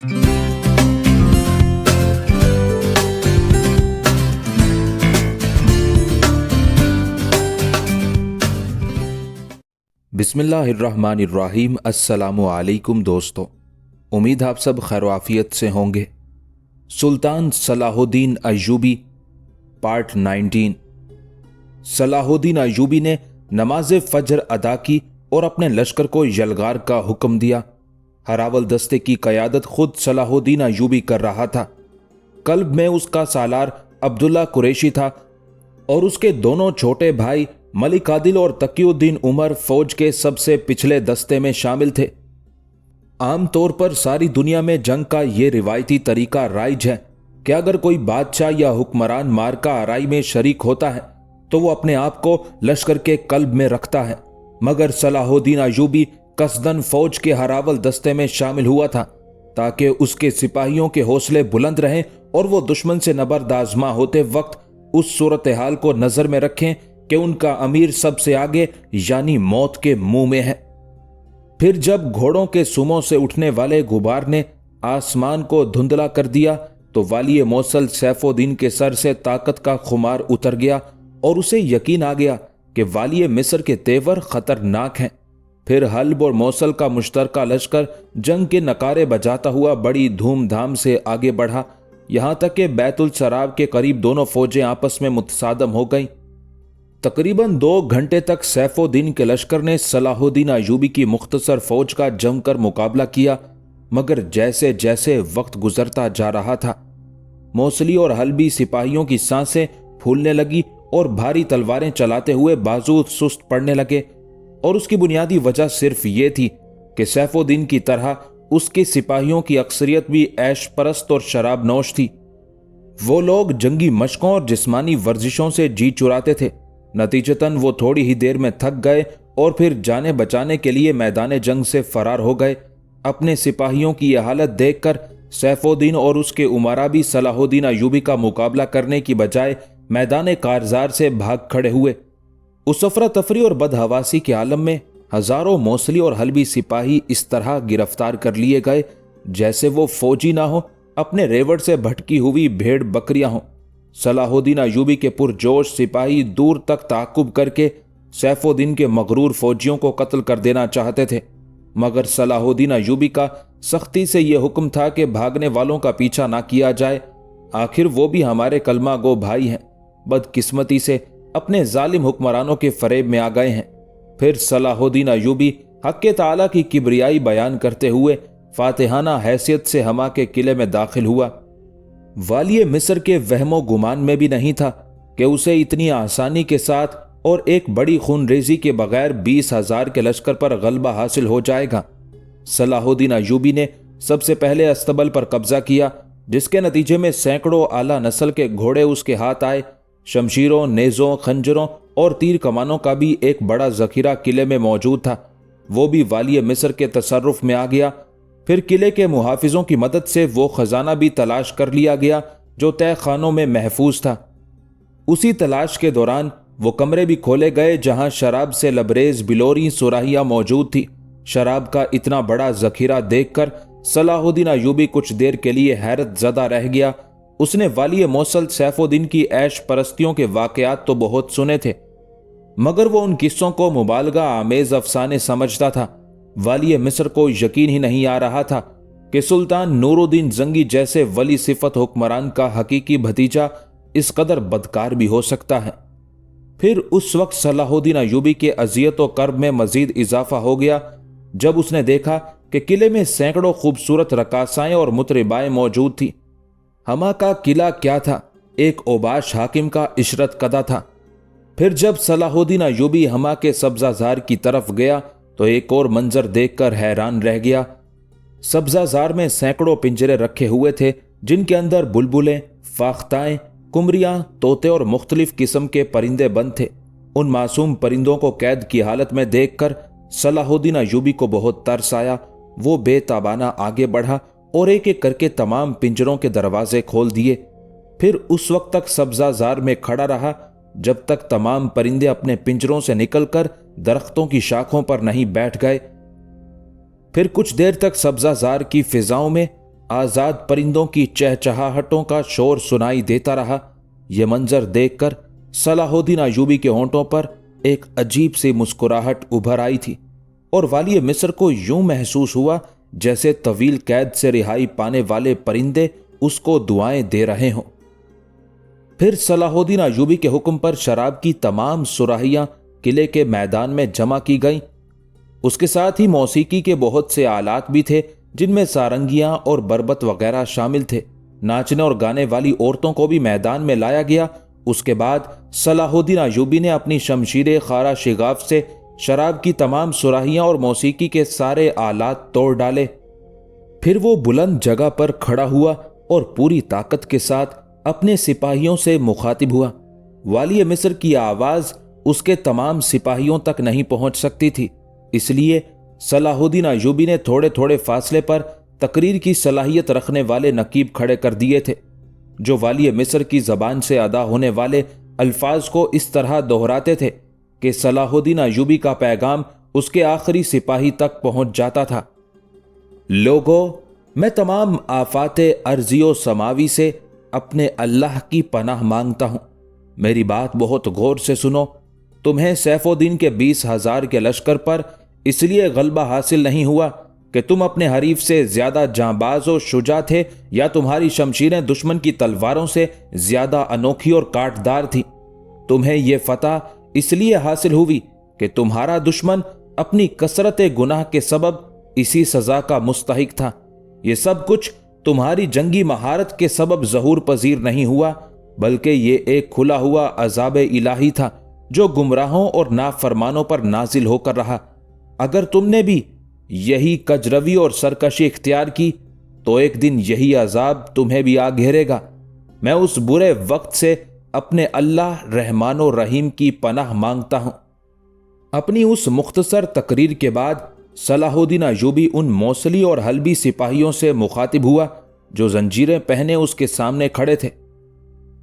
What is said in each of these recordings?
बिस्मिल्लाहिर्रहमानिर्रहीम। अस्सलामु अलैकुम दोस्तों, उम्मीद आप सब खैर आफियत से होंगे। सुल्तान सलाहुद्दीन अय्यूबी पार्ट 19। सलाहुद्दीन अय्यूबी ने नमाज फजर अदा की और अपने लश्कर को यलगार का हुक्म दिया। हरावल दस्ते की कयादत खुद सलाहुद्दीन अय्यूबी कर रहा था। कल्ब में उसका सालार अब्दुल्ला कुरैशी था और उसके दोनों छोटे भाई मलिक आदिल और तकीउद्दीन उमर फौज के सबसे पिछले दस्ते में शामिल थे। आमतौर पर सारी दुनिया में जंग का ये रिवायती तरीका राइज है कि अगर कोई बादशाह या हुक्मरान मार्का आराई में शरीक होता है तो वो अपने आप को लश्कर के कल्ब में रखता है, मगर सलाहुद्दीन अय्यूबी कसदन फौज के हरावल दस्ते में शामिल हुआ था ताकि उसके सिपाहियों के हौसले बुलंद रहें और वो दुश्मन से नबर्द आजमा होते वक्त उस सूरत हाल को नजर में रखें कि उनका अमीर सबसे आगे यानी मौत के मुंह में है। फिर जब घोड़ों के सुमों से उठने वाले गुबार ने आसमान को धुंधला कर दिया तो वाली मौसल सैफुद्दीन के सर से ताकत का खुमार उतर गया और उसे यकीन आ गया कि वाली मिस्र के तेवर खतरनाक हैं। फिर हल्ब और मौसल का मुश्तरका लश्कर जंग के नकारे बजाता हुआ बड़ी धूमधाम से आगे बढ़ा, यहां तक कि बैतुल सराब के करीब दोनों फौजें आपस में मुतसादम हो गईं। तकरीबन 2 घंटे तक सैफुद्दीन के लश्कर ने सलाहुद्दीन अय्यूबी की मुख्तसर फौज का जमकर मुकाबला किया, मगर जैसे जैसे वक्त गुजरता जा रहा था मौसली और हल्बी सिपाहियों की सांसें फूलने लगी और भारी तलवारें चलाते हुए बाजू सुस्त पड़ने लगे। और उसकी बुनियादी वजह सिर्फ ये थी कि सैफुद्दीन की तरह उसके सिपाहियों की अक्सरियत भी ऐश परस्त और शराब नौश थी। वो लोग जंगी मशकों और जिस्मानी वर्जिशों से जी चुराते थे। नतीजतन वो थोड़ी ही देर में थक गए और फिर जाने बचाने के लिए मैदान जंग से फरार हो गए। अपने सिपाहियों की यह हालत देखकर सैफुद्दीन और उसके उमरा भी सलाहुद्दीन अय्यूबी का मुकाबला करने की बजाय मैदान कारजार से भाग खड़े हुए। उस अफरा तफरी और बदहवासी के आलम में हजारों मौसली और हल्बी सिपाही इस तरह गिरफ्तार कर लिए गए जैसे वो फौजी ना हो, अपने रेवड़ से भटकी हुई भेड़ बकरियां हों। सलाहुद्दीन अय्यूबी के पुरजोश सिपाही दूर तक ताकुब करके सैफुद्दीन के मगरूर फौजियों को कत्ल कर देना चाहते थे, मगर सलाहुद्दीन अय्यूबी का सख्ती से यह हुक्म था कि भागने वालों का पीछा ना किया जाए। आखिर वो भी हमारे कलमा गो भाई हैं, बदकिस्मती से अपने जालिम हुक्मरानों के फरेब में आ गए हैं। फिर सलाहुद्दीन अय्यूबी हक़ ताला की किबरियाई बयान करते हुए फातिहाना हैसियत से हमा के किले में दाखिल हुआ। वाली मिस्र के वहमो गुमान में भी नहीं था कि उसे इतनी आसानी के साथ और एक बड़ी खूनरेजी के बगैर 20,000 के लश्कर पर गलबा हासिल हो जाएगा। सलाहुद्दीन अय्यूबी ने सबसे पहले अस्तबल पर कब्जा किया, जिसके नतीजे में सैकड़ों आला नस्ल के घोड़े उसके हाथ आए। शमशीरों, नेज़ों, खंजरों और तीर कमानों का भी एक बड़ा जखीरा किले में मौजूद था, वो भी वाली मिस्र के तसर्रुफ में आ गया। फिर किले के मुहाफिजों की मदद से वो खजाना भी तलाश कर लिया गया जो तय खानों में महफूज था। उसी तलाश के दौरान वो कमरे भी खोले गए जहां शराब से लबरेज बिलोरी सुराहियां मौजूद थी। शराब का इतना बड़ा जखीरा देखकर सलाहुद्दीन अय्यूबी कुछ देर के लिए हैरत ज़दा रह गया। उसने वाली मौसल सैफुद्दीन की ऐश परस्तियों के वाकयात तो बहुत सुने थे, मगर वो उन किस्सों को मुबालगा आमेज अफसाने समझता था। वाली मिस्र को यकीन ही नहीं आ रहा था कि सुल्तान नूरुद्दीन जंगी जैसे वली सिफत हुक्मरान का हकीकी भतीजा इस कदर बदकार भी हो सकता है। फिर उस वक्त सलाहुद्दीन अय्यूबी के अजियत व कर्ब में मजीद इजाफा हो गया जब उसने देखा कि किले में सैकड़ों खूबसूरत रकासाएं और मुतरिबाएं मौजूद थी। हमा का किला क्या था, एक ओबाश हाकिम का इशरत कदा था। फिर जब सलाहुद्दीन अय्यूबी हमा के सब्जाजार की तरफ गया तो एक और मंजर देखकर हैरान रह गया। सब्जाजार में सैकड़ों पिंजरे रखे हुए थे जिनके अंदर बुलबुलें, फाख्ताएं, कुमरियां, तोते और मुख्तलिफ किस्म के परिंदे बंद थे। उन मासूम परिंदों को कैद की हालत में देखकर सलाहुद्दीन अय्यूबी को बहुत तरस आया। वो बेताबाना आगे बढ़ा और एक एक करके तमाम पिंजरों के दरवाजे खोल दिए। फिर उस वक्त तक सब्जाजार में खड़ा रहा जब तक तमाम परिंदे अपने पिंजरों से निकलकर दरख्तों की शाखों पर नहीं बैठ गए। फिर कुछ देर तक सब्जाजार की फिजाओं में آزاد پرندوں کی چہچہاہٹوں کا شور سنائی دیتا رہا۔ یہ منظر دیکھ کر صلاح الدین ایوبی کے ہونٹوں پر ایک عجیب سی مسکراہٹ ابھر آئی تھی، اور والی مصر کو یوں محسوس ہوا جیسے طویل قید سے رہائی پانے والے پرندے اس کو دعائیں دے رہے ہوں۔ پھر صلاح الدین ایوبی کے حکم پر شراب کی تمام سراہیاں قلعے کے میدان میں جمع کی گئیں۔ اس کے ساتھ ہی موسیقی کے بہت سے آلات بھی تھے، جن میں سارنگیاں اور بربط وغیرہ شامل تھے۔ ناچنے اور گانے والی عورتوں کو بھی میدان میں لایا گیا۔ اس کے بعد صلاح الدین ایوبی نے اپنی شمشیر خارا شگاف سے شراب کی تمام سراہیاں اور موسیقی کے سارے آلات توڑ ڈالے۔ پھر وہ بلند جگہ پر کھڑا ہوا اور پوری طاقت کے ساتھ اپنے سپاہیوں سے مخاطب ہوا۔ والی مصر کی آواز اس کے تمام سپاہیوں تک نہیں پہنچ سکتی تھی، اس لیے صلاح الدین ایوبی نے تھوڑے تھوڑے فاصلے پر تقریر کی صلاحیت رکھنے والے نقیب کھڑے کر دیے تھے، جو والی مصر کی زبان سے ادا ہونے والے الفاظ کو اس طرح دہراتے تھے کہ صلاح الدین ایوبی کا پیغام اس کے آخری سپاہی تک پہنچ جاتا تھا۔ لوگو، میں تمام آفات ارضی و سماوی سے اپنے اللہ کی پناہ مانگتا ہوں۔ میری بات بہت غور سے سنو۔ تمہیں سیف الدین کے 20,000 کے لشکر پر اس لیے غلبہ حاصل نہیں ہوا کہ تم اپنے حریف سے زیادہ جانباز و شجاع تھے، یا تمہاری شمشیریں دشمن کی تلواروں سے زیادہ انوکھی اور کاٹدار تھیں۔ تمہیں یہ فتح اس لیے حاصل ہوئی کہ تمہارا دشمن اپنی کثرت گناہ کے سبب اسی سزا کا مستحق تھا۔ یہ سب کچھ تمہاری جنگی مہارت کے سبب ظہور پذیر نہیں ہوا، بلکہ یہ ایک کھلا ہوا عذاب الہی تھا جو گمراہوں اور نافرمانوں پر نازل ہو کر رہا۔ اگر تم نے بھی یہی کجروی اور سرکشی اختیار کی تو ایک دن یہی عذاب تمہیں بھی آ گھیرے گا۔ میں اس برے وقت سے اپنے اللہ رحمان و رحیم کی پناہ مانگتا ہوں۔ اپنی اس مختصر تقریر کے بعد صلاح الدین ایوبی ان موصلی اور حلبی سپاہیوں سے مخاطب ہوا جو زنجیریں پہنے اس کے سامنے کھڑے تھے۔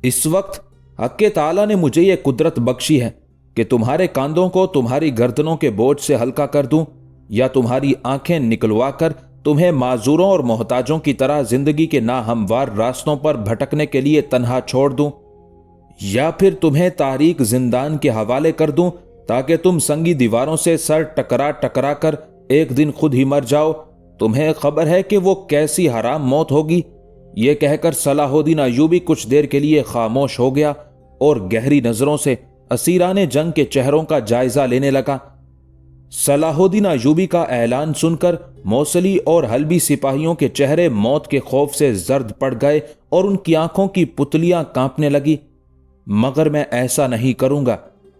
اس وقت حق تعالیٰ نے مجھے یہ قدرت بخشی ہے کہ تمہارے کاندھوں کو تمہاری گردنوں کے بوجھ سے ہلکا کر دوں، یا تمہاری آنکھیں نکلوا کر تمہیں معذوروں اور محتاجوں کی طرح زندگی کے ناہموار راستوں پر بھٹکنے کے لیے تنہا چھوڑ دوں، یا پھر تمہیں تاریک زندان کے حوالے کر دوں تاکہ تم سنگی دیواروں سے سر ٹکرا ٹکرا کر ایک دن خود ہی مر جاؤ۔ تمہیں خبر ہے کہ وہ کیسی حرام موت ہوگی؟ یہ کہہ کر صلاح الدین ایوبی کچھ دیر کے لیے خاموش ہو گیا اور گہری نظروں سے اسیران جنگ کے چہروں کا جائزہ لینے لگا۔ صلاح الدین ایوبی کا اعلان سن کر موصلی اور حلبی سپاہیوں کے چہرے موت کے خوف سے زرد پڑ گئے اور ان کی آنکھوں کی پتلیاں کانپنے لگی۔ مگر میں ایسا نہیں کروں گا۔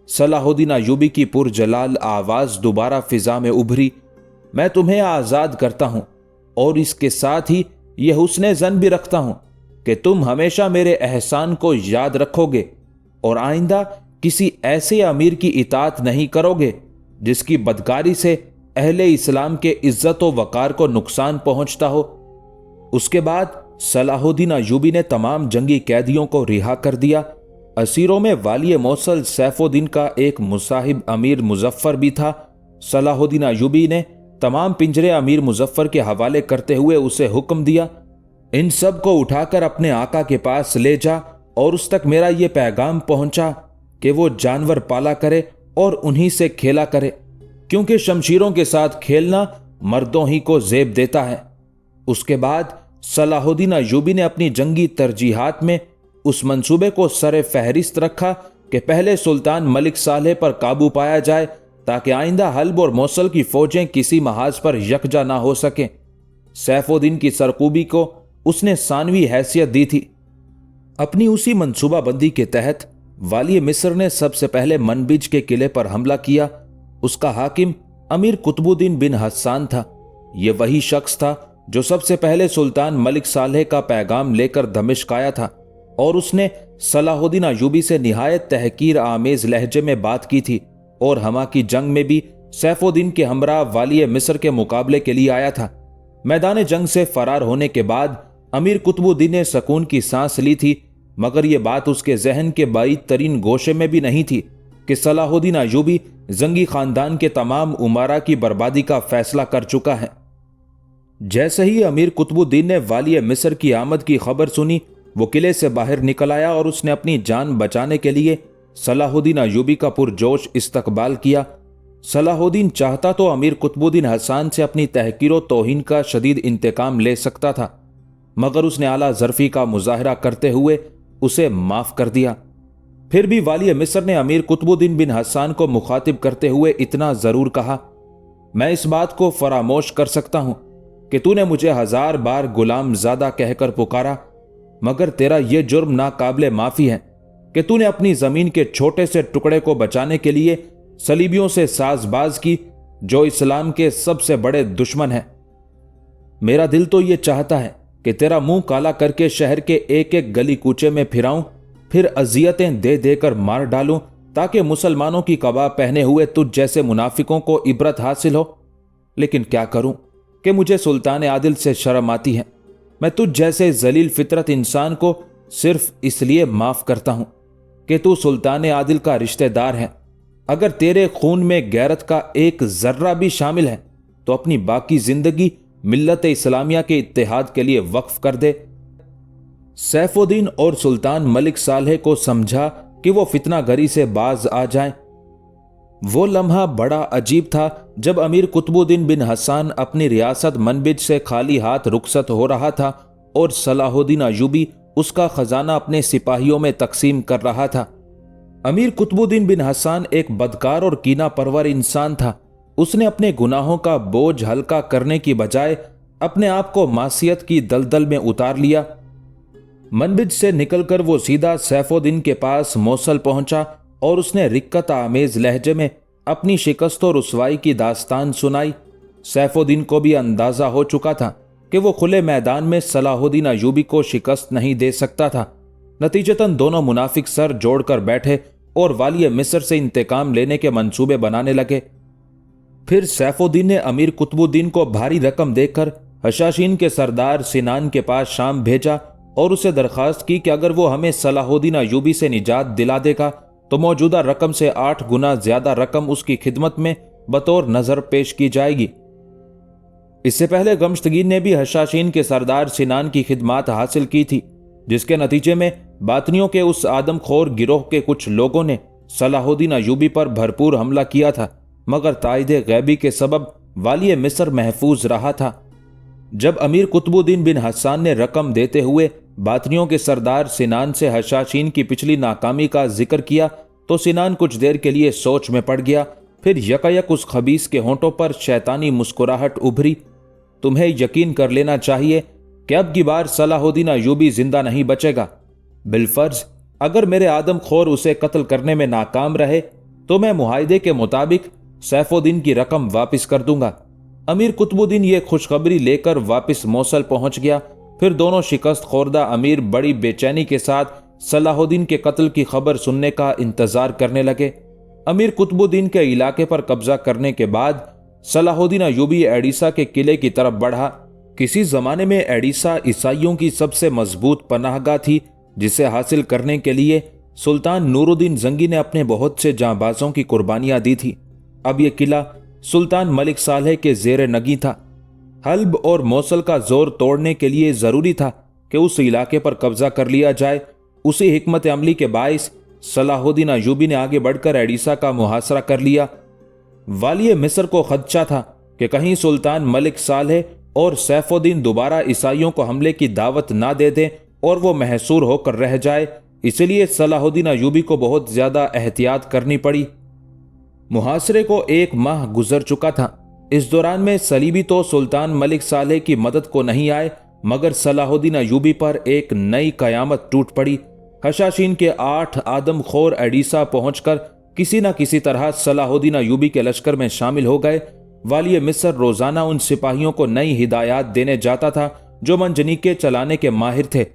صلاح الدین ایوبی کی پرجلال آواز دوبارہ فضا میں ابھری۔ میں تمہیں آزاد کرتا ہوں، اور اس کے ساتھ ہی یہ حسن ظن بھی رکھتا ہوں کہ تم ہمیشہ میرے احسان کو یاد رکھو گے اور آئندہ کسی ایسے امیر کی اطاعت نہیں کرو گے جس کی بدکاری سے اہل اسلام کے عزت و وقار کو نقصان پہنچتا ہو۔ اس کے بعد صلاح الدین ایوبی نے تمام جنگی قیدیوں کو رہا کر دیا۔ اسیروں میں والی موصل سیف الدین کا ایک مصاحب امیر مظفر بھی تھا۔ صلاح الدین ایوبی نے تمام پنجرے امیر مظفر کے حوالے کرتے ہوئے اسے حکم دیا، ان سب کو اٹھا کر اپنے آقا کے پاس لے جا اور اس تک میرا یہ پیغام پہنچا کہ وہ جانور پالا کرے اور انہی سے کھیلا کرے، کیونکہ شمشیروں کے ساتھ کھیلنا مردوں ہی کو زیب دیتا ہے۔ اس کے بعد صلاح الدین ایوبی نے اپنی جنگی ترجیحات میں اس منصوبے کو سر فہرست رکھا کہ پہلے سلطان ملک صالح پر قابو پایا جائے تاکہ آئندہ حلب اور موصل کی فوجیں کسی محاذ پر یکجا نہ ہو سکیں۔ سیف الدین کی سرکوبی کو اس نے ثانوی حیثیت دی تھی۔ اپنی اسی منصوبہ بندی کے تحت والی مصر نے سب سے پہلے منبج کے قلعے پر حملہ کیا۔ اس کا حاکم امیر قطب الدین بن حسان تھا۔ یہ وہی شخص تھا جو سب سے پہلے سلطان ملک صالح کا پیغام لے کر دمشق آیا تھا، اور اس نے صلاح الدین ایوبی سے نہایت تحقیر آمیز لہجے میں بات کی تھی، اور ہما کی جنگ میں بھی سیف الدین کے ہمراہ والی مصر کے مقابلے کے لیے آیا تھا۔ میدان جنگ سے فرار ہونے کے بعد امیر قطب الدین نے سکون کی سانس لی تھی، مگر یہ بات اس کے ذہن کے بعید ترین گوشے میں بھی نہیں تھی کہ صلاح الدین ایوبی زنگی خاندان کے تمام امراء کی بربادی کا فیصلہ کر چکا ہے۔ जैसे ही अमीर कुतुबुद्दीन ने वाली मिस्र की आमद की खबर सुनी, वो किले से बाहर निकल आया और उसने अपनी जान बचाने के लिए सलाहुद्दीन अयूबी का पुरजोश इस्तकबाल किया। सलाहुद्दीन चाहता तो अमीर कुतुबुद्दीन हसन से अपनी तहकीर तौहीन का शदीद इंतकाम ले सकता था, मगर उसने आला ज़र्फ़ी का मुजाहरा करते हुए उसे माफ़ कर दिया। फिर भी वाली मिस्र ने अमीर कुतुबुद्दीन बिन हसन को मुखातिब करते हुए इतना ज़रूर कहा, मैं इस बात को फरामोश कर सकता हूँ कि तूने मुझे 1000 बार गुलाम ज़ादा कहकर पुकारा, मगर तेरा यह जुर्म नाकाबिले माफ़ी है कि तूने अपनी ज़मीन के छोटे से टुकड़े को बचाने के लिए सलीबियों से साजबाज की, जो इस्लाम के सबसे बड़े दुश्मन हैं। मेरा दिल तो ये चाहता है कि तेरा मुंह काला करके शहर के एक एक गली कूचे में फिराऊं, फिर अजियतें दे देकर मार डालूं, ताकि मुसलमानों की कबा पहने हुए तुझ जैसे मुनाफिकों को इबरत हासिल हो। लेकिन क्या करूं कि मुझे सुल्तान आदिल से शर्म आती है। मैं तुझ जैसे जलील फितरत इंसान को सिर्फ इसलिए माफ करता हूं कि तू सुल्तान आदिल का रिश्तेदार है। अगर तेरे खून में गैरत का एक जर्रा भी शामिल है तो अपनी बाकी जिंदगी मिल्लत इस्लामिया के इत्तेहाद के लिए वक्फ कर दे। सैफुद्दीन और सुल्तान मलिक सालेह को समझा कि वो फितना गरी से बाज आ जाएं। वो लम्हा बड़ा अजीब था जब अमीर कुतुबुद्दीन बिन हसन अपनी रियासत मनबिज से खाली हाथ रुखसत हो रहा था और सलाहुद्दीन अयूबी उसका खजाना अपने सिपाहियों में तकसीम कर रहा था। अमीर कुतुबुद्दीन बिन हसन एक बदकार और कीना परवर इंसान था। उसने अपने गुनाहों का बोझ हल्का करने की बजाय अपने आप को मासियत की दलदल में उतार लिया। मनबिज से निकलकर वो सीधा सैफुद्दीन के पास मौसल पहुंचा और उसने रिक्कत आमेज लहजे में अपनी शिकस्त और रुसवाई की दास्तान सुनाई। सैफुद्दीन को भी अंदाजा हो चुका था कि वो खुले मैदान में सलाहुद्दीन अयूबी को शिकस्त नहीं दे सकता था। नतीजतन दोनों मुनाफिक सर जोड़कर बैठे और वाली मिस्र से इंतकाम लेने के मंसूबे बनाने लगे। फिर सैफुद्दीन ने अमीर कुतुबुद्दीन को भारी रकम देकर हशाशीन के सरदार सिनान के पास शाम भेजा और उसे दरखास्त की कि अगर वो हमें सलाहुद्दीन अयूबी से निजात दिला देगा तो मौजूदा रकम से 8 गुना ज्यादा रकम उसकी खिदमत में बतौर नजर पेश की जाएगी। इससे पहले गमश्तगीन ने भी हशाशीन के सरदार सिनान की खिदमत हासिल की थी, जिसके नतीजे में बातनियों के उस आदमखोर गिरोह के कुछ लोगों ने सलाहुद्दीन अयूबी पर भरपूर हमला किया था, मगर ताइदे गैबी के सबब वाली मिस्र महफूज रहा था। जब अमीर कुतुबुद्दीन बिन हसन ने रकम देते हुए बातनियों के सरदार सिनान से हशाशीन की पिछली नाकामी का जिक्र किया तो सिनान कुछ देर के लिए सोच में पड़ गया। फिर यकायक उस खबीस के होंठों पर शैतानी मुस्कुराहट उभरी। तुम्हें यकीन कर लेना चाहिए कि अब की बार सलाहुद्दीन अयूबी जिंदा नहीं बचेगा। बिलफर्ज अगर मेरे आदमखोर उसे कत्ल करने में नाकाम रहे तो मैं मुआहदे के मुताबिक सैफुद्दीन की रकम वापस कर दूंगा। अमीर कुतुबुद्दीन ये खुशखबरी लेकर वापस मौसल पहुंच गया। फिर दोनों शिकस्त खोरदा अमीर बड़ी बेचैनी के साथ सलाहुद्दीन के कत्ल की खबर सुनने का इंतजार करने लगे। अमीर कुतुबुद्दीन के इलाके पर कब्जा करने के बाद सलाहुद्दीन अयूबी एडिसा के किले की तरफ बढ़ा। किसी जमाने में एडिसा ईसाइयों की सबसे मजबूत पनाहगाह थी, जिसे हासिल करने के लिए सुल्तान नूरुद्दीन जंगी ने अपने बहुत से जांबाजों की कुर्बानियां दी थी। अब यह किला सुल्तान मलिक सालेह के जेर नगी था। हल्ब और मौसल का जोर तोड़ने के लिए जरूरी था कि उस इलाके पर कब्जा कर लिया जाए। उसी हिकमत अमली के बाइस सलाहुद्दीन अयूबी ने आगे बढ़कर एडिसा का मुहासरा कर लिया। वाली मिस्र को खदशा था कि कहीं सुल्तान मलिक सालेह और सैफुद्दीन दोबारा ईसाइयों को हमले की दावत ना दे दें और वो महसूर होकर रह जाए। इसलिए सलाहुद्दीन अयूबी को बहुत ज्यादा एहतियात करनी पड़ी। मुहासरे को 1 माह गुजर चुका था। इस दौरान में सलीबी तो सुल्तान मलिक सालेह की मदद को नहीं आए, मगर सलाहुद्दीन अयूबी पर एक नई कयामत टूट पड़ी। हशाशीन के 8 आदमखोर एडिसा पहुंचकर किसी न किसी तरह सलाहुद्दीन अयूबी के लश्कर में शामिल हो गए। वाली मिस्र रोजाना उन सिपाहियों को नई हिदायत देने जाता था जो मंजनीके चलाने के माहिर थे।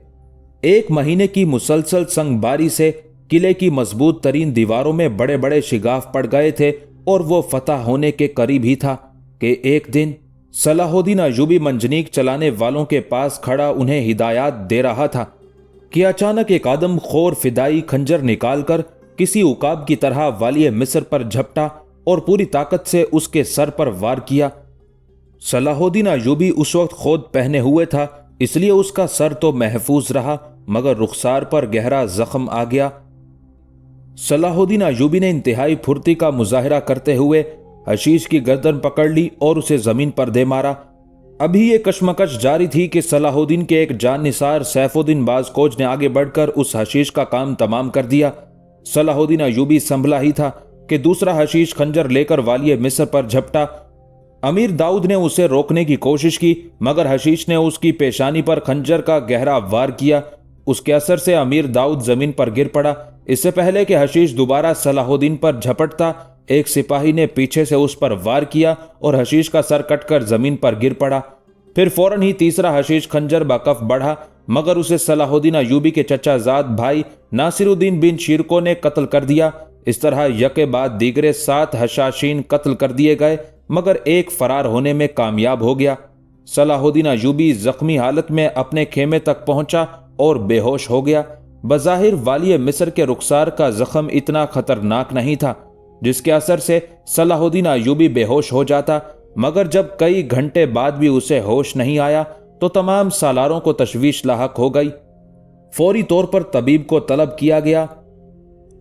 1 महीने की मुसलसल संगबारी से किले की मजबूत तरीन दीवारों में बड़े बड़े शिगाफ पड़ गए थे और वो फतह होने के करीब ही था कि एक दिन सलाहुद्दीन अयूबी मंजनीक चलाने वालों के पास खड़ा उन्हें हिदायत दे रहा था कि अचानक एक आदमखोर फिदाई खंजर निकालकर किसी उकाब की तरह वाली मिस्र पर झपटा और पूरी ताकत से उसके सर पर वार किया। صلاح الدین ایوبی اس وقت خود پہنے ہوئے تھا، اس لیے اس کا سر تو محفوظ رہا مگر رخسار پر گہرا زخم آ گیا۔ صلاح الدین ایوبی نے انتہائی پھرتی کا مظاہرہ کرتے ہوئے حشیش کی گردن پکڑ لی اور اسے زمین پر دے مارا۔ ابھی یہ کشمکش جاری تھی کہ صلاح الدین کے ایک جان نثار سیف الدین باز کوچ نے آگے بڑھ کر اس حشیش کا کام تمام کر دیا۔ صلاح الدین ایوبی سنبھلا ہی تھا کہ دوسرا حشیش خنجر لے کر والی مصر پر جھپٹا۔ امیر داؤد نے اسے روکنے کی کوشش کی مگر حشیش نے اس کی پیشانی پر خنجر کا گہرا وار کیا۔ اس کے اثر سے امیر داؤد زمین پر گر پڑا۔ اس سے پہلے کہ حشیش دوبارہ صلاح الدین پر جھپٹتا، ایک سپاہی نے پیچھے سے اس پر وار کیا اور حشیش کا سر کٹ کر زمین پر گر پڑا۔ پھر فوراً ہی تیسرا حشیش خنجر بکف بڑھا مگر اسے صلاح الدین ایوبی کے چچا زاد بھائی ناصر الدین بن شیرکو نے قتل کر دیا۔ اس طرح یکے بعد دیگرے 7 حشاشین قتل کر دیے گئے مگر ایک فرار ہونے میں کامیاب ہو گیا۔ صلاح الدین ایوبی زخمی حالت میں اپنے خیمے تک پہنچا اور بے ہوش ہو گیا۔ بظاہر والی مصر کے رخسار کا زخم اتنا خطرناک نہیں تھا جس کے اثر سے صلاح الدین ایوبی بے ہوش ہو جاتا، مگر جب کئی گھنٹے بعد بھی اسے ہوش نہیں آیا تو تمام سالاروں کو تشویش لاحق ہو گئی۔ فوری طور پر طبیب کو طلب کیا گیا۔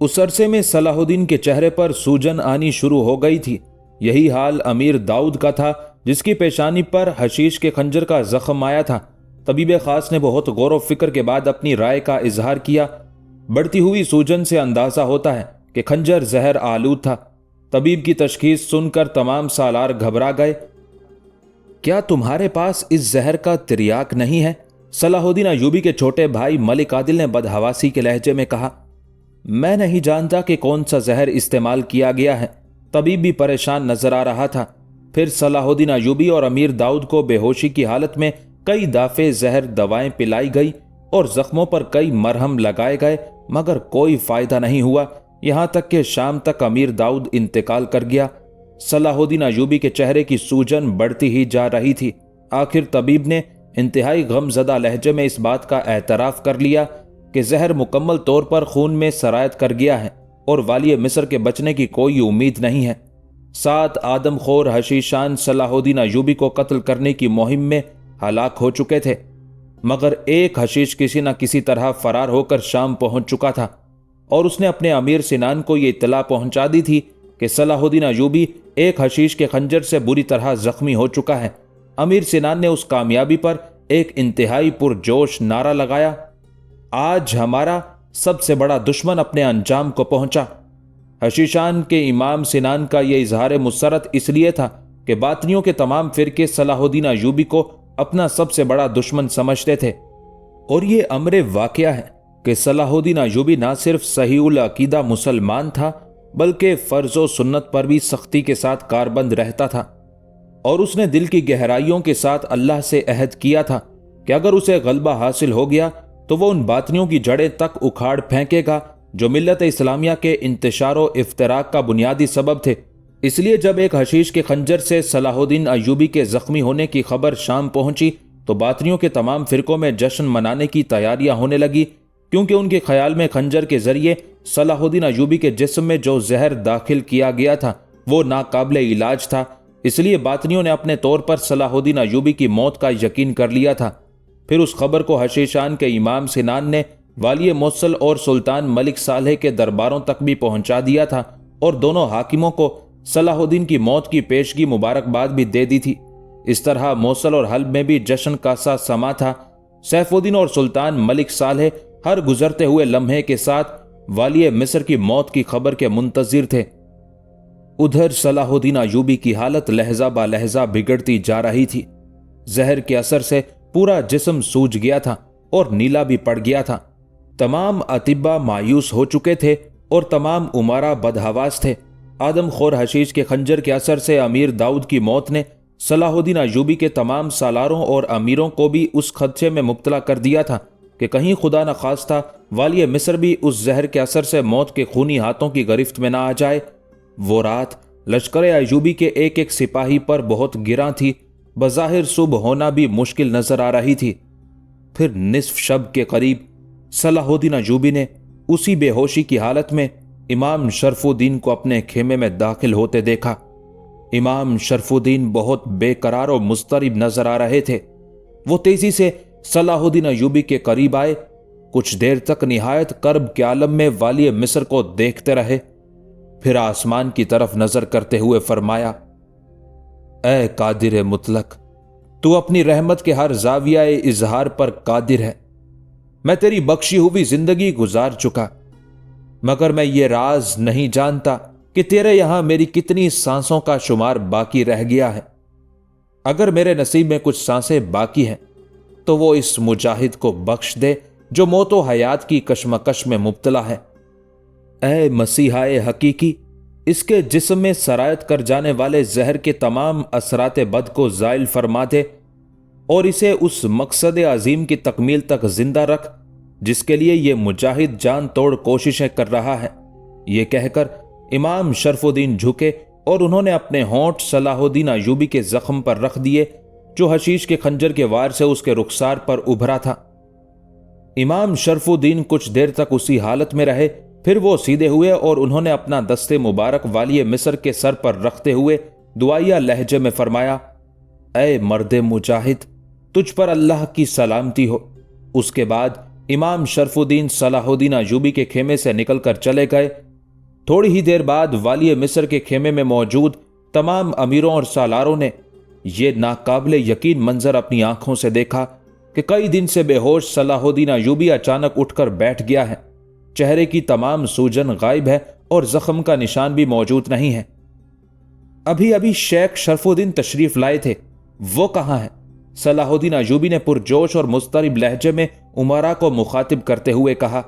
اس عرصے میں صلاح الدین کے چہرے پر سوجن آنی شروع ہو گئی تھی۔ یہی حال امیر داؤد کا تھا جس کی پیشانی پر حشیش کے خنجر کا زخم آیا تھا۔ طبیب خاص نے بہت غور و فکر کے بعد اپنی رائے کا اظہار کیا۔ بڑھتی ہوئی سوجن سے اندازہ ہوتا ہے کہ خنجر زہر آلود تھا۔ طبیب کی تشخیص سن کر تمام سالار گھبرا گئے۔ کیا تمہارے پاس اس زہر کا تریاک نہیں ہے؟ صلاح الدین ایوبی کے چھوٹے بھائی ملک عادل نے بدحواسی کے لہجے میں کہا۔ میں نہیں جانتا کہ کون سا زہر استعمال کیا گیا ہے۔ طبیب بھی پریشان نظر آ رہا تھا۔ پھر صلاح الدین ایوبی اور امیر داؤد کو بے ہوشی کی حالت میں کئی دافع زہر دوائیں پلائی گئی اور زخموں پر کئی مرہم لگائے گئے مگر کوئی فائدہ نہیں ہوا، یہاں تک کہ شام تک امیر داؤد انتقال کر گیا۔ صلاح الدین ایوبی کے چہرے کی سوجن بڑھتی ہی جا رہی تھی۔ آخر طبیب نے انتہائی غم زدہ لہجے میں اس بات کا اعتراف کر لیا کہ زہر مکمل طور پر خون میں سرایت کر گیا ہے اور والی مصر کے بچنے کی کوئی امید نہیں ہے۔ 7 آدم خور حشیشان صلاح الدین ایوبی کو قتل کرنے کی مہم میں ہلاک ہو چکے تھے مگر ایک حشیش کسی نہ کسی طرح فرار ہو کر شام پہنچ چکا تھا اور اس نے اپنے امیر سنان کو یہ اطلاع پہنچا دی تھی کہ صلاح الدین ایوبی ایک حشیش کے خنجر سے بری طرح زخمی ہو چکا ہے۔ امیر سنان نے اس کامیابی پر ایک انتہائی پرجوش نعرہ لگایا، آج ہمارا سب سے بڑا دشمن اپنے انجام کو پہنچا۔ حشیشان کے امام سنان کا یہ اظہار مسرت اس لیے تھا کہ باطنیوں کے تمام فرقے صلاح الدین ایوبی کو اپنا سب سے بڑا دشمن سمجھتے تھے، اور یہ امر واقعہ ہے کہ صلاح الدین ایوبی نہ صرف صحیح العقیدہ مسلمان تھا بلکہ فرض و سنت پر بھی سختی کے ساتھ کاربند رہتا تھا، اور اس نے دل کی گہرائیوں کے ساتھ اللہ سے عہد کیا تھا کہ اگر اسے غلبہ حاصل ہو گیا تو وہ ان باطنیوں کی جڑیں تک اکھاڑ پھینکے گا جو ملت اسلامیہ کے انتشار و افتراق کا بنیادی سبب تھے۔ اس لیے جب ایک حشیش کے خنجر سے صلاح الدین ایوبی کے زخمی ہونے کی خبر شام پہنچی تو باطنیوں کے تمام فرقوں میں جشن منانے کی تیاریاں ہونے لگی، کیونکہ ان کے خیال میں خنجر کے ذریعے صلاح الدین ایوبی کے جسم میں جو زہر داخل کیا گیا تھا وہ ناقابل علاج تھا۔ اس لیے باطنیوں نے اپنے طور پر صلاح الدین ایوبی کی موت کا یقین کر لیا تھا۔ پھر اس خبر کو حشیشان کے امام سنان نے والی موصل اور سلطان ملک صالح کے درباروں تک بھی پہنچا دیا تھا اور دونوں حاکموں کو صلاح الدین کی موت کی پیشگی مبارکباد بھی دے دی تھی۔ اس طرح موصل اور حلب میں بھی جشن کا سا سما تھا۔ سیف الدین اور سلطان ملک صالح ہر گزرتے ہوئے لمحے کے ساتھ والی مصر کی موت کی خبر کے منتظر تھے۔ ادھر صلاح الدین ایوبی کی حالت لہجہ با لہجہ بگڑتی جا رہی تھی۔ زہر کے اثر سے پورا جسم سوج گیا تھا اور نیلا بھی پڑ گیا تھا۔ تمام اطباء مایوس ہو چکے تھے اور تمام امراء بدحواس تھے۔ آدم خور حشیش کے خنجر کے اثر سے امیر داؤد کی موت نے صلاح الدین ایوبی کے تمام سالاروں اور امیروں کو بھی اس خدشے میں مبتلا کر دیا تھا کہ کہیں خدا نخواستہ والی مصر بھی اس زہر کے اثر سے موت کے خونی ہاتھوں کی گرفت میں نہ آ جائے۔ وہ رات لشکر ایوبی کے ایک ایک سپاہی پر بہت گراں تھی، بظاہر صبح ہونا بھی مشکل نظر آ رہی تھی۔ پھر نصف شب کے قریب صلاح الدین ایوبی نے اسی بے ہوشی کی حالت میں امام شرف الدین کو اپنے خیمے میں داخل ہوتے دیکھا۔ इमाम शरफुद्दीन बहुत बेकरार और मुस्तरिब नजर आ रहे थे। वो तेजी से सलाहुद्दीन अय्यूबी के करीब आए। कुछ देर तक निहायत कर्ब के आलम में वाली मिस्र को देखते रहे। फिर आसमान की तरफ नजर करते हुए फरमाया, ऐ कादिर मुतलक, तू अपनी रहमत के हर जाविया इजहार पर कादिर है। मैं तेरी बख्शी हुई जिंदगी गुजार चुका, मगर मैं ये राज नहीं जानता कि तेरे यहां मेरी कितनी सांसों का शुमार बाकी रह गया है। अगर मेरे नसीब में कुछ सांसें बाकी हैं तो वो इस मुजाहिद को बख्श दे जो मौतो हयात की कशमकश में मुब्तला है। ऐ मसीहाए हकीकी, इसके जिस्म में सरायत कर जाने वाले जहर के तमाम असरात बद को ज़ाइल फरमा दे और इसे उस मकसद अजीम की तकमील तक जिंदा रख जिसके लिए ये मुजाहिद जान तोड़ कोशिशें कर रहा है। ये कहकर इमाम शरफुद्दीन झुके और उन्होंने अपने होंठ सलाहुद्दीन अय्यूबी के जख्म पर रख दिए जो हशीश के खंजर के वार से उसके रुखसार पर उभरा था। इमाम शरफुद्दीन कुछ देर तक उसी हालत में रहे। फिर वो सीधे हुए और उन्होंने अपना दस्ते मुबारक वाली मिस्र के सर पर रखते हुए दुआया लहजे में फरमाया, ऐ मर्दे मुजाहिद, तुझ पर अल्लाह की सलामती हो। उसके बाद इमाम शरफुद्दीन सलाहुद्दीन अय्यूबी के खेमे से निकलकर चले गए। थोड़ी ही देर बाद वाली मिस्र के खेमे में मौजूद तमाम अमीरों और सालारों ने यह नाकाबिले यकीन मंजर अपनी आंखों से देखा कि कई दिन से बेहोश सलाहुद्दीन अय्यूबी अचानक उठकर बैठ गया है। चेहरे की तमाम सूजन गायब है और जख्म का निशान भी मौजूद नहीं है। अभी अभी शेख शरफुद्दीन तशरीफ लाए थे, वो कहां है? सलाहुद्दीन अय्यूबी ने पुरजोश और मुस्तरिब लहजे में उमरा को मुखातिब करते हुए कहा।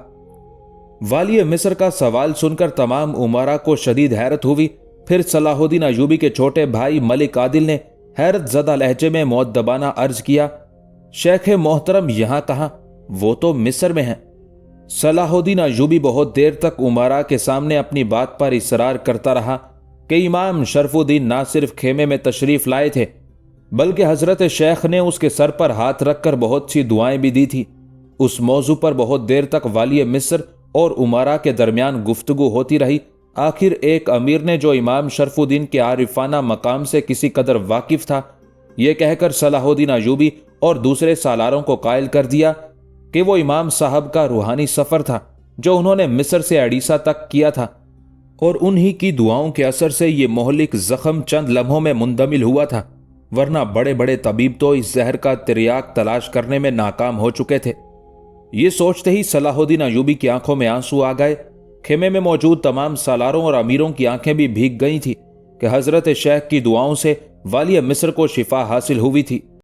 वाली मिस्र का सवाल सुनकर तमाम उमरा को शदीद हैरत हुई। फिर सलाहुद्दीन अय्यूबी के छोटे भाई मलिक आदिल ने हैरत ज़दा लहजे में मुअद्दबाना अर्ज किया, शेख मोहतरम यहां कहां? वो तो मिस्र में है। सलाहुद्दीन अय्यूबी बहुत देर तक उमरा के सामने अपनी बात पर इसरार करता रहा कि इमाम शरफुद्दीन ना सिर्फ खेमे में तशरीफ लाए थे बल्कि हजरत शेख ने उसके सर पर हाथ रखकर बहुत सी दुआएं भी दी थी। उस मौजू पर बहुत देर तक वाली मिस्र और उमरा के दरमियान गुफ्तगू होती रही। आखिर एक अमीर ने जो इमाम शरफुद्दीन के आरिफाना मकाम से किसी कदर वाकिफ था, यह कहकर सलाहुद्दीन अय्यूबी और दूसरे सालारों को कायल कर दिया कि वो इमाम साहब का रूहानी सफर था जो उन्होंने मिस्र से अडीसा तक किया था और उन्हीं की दुआओं के असर से ये मोहलिक जख्म चंद लम्हों में मुंदमिल हुआ था, वरना बड़े बड़े तबीब तो इस जहर का तिर्याक तलाश करने में नाकाम हो चुके थे। ये सोचते ही सलाहुद्दीन अय्यूबी की आंखों में आंसू आ गए। खेमे में मौजूद तमाम सालारों और अमीरों की आंखें भी भीग गई थी कि हजरत शेख की दुआओं से वाली मिस्र को शिफा हासिल हुई थी।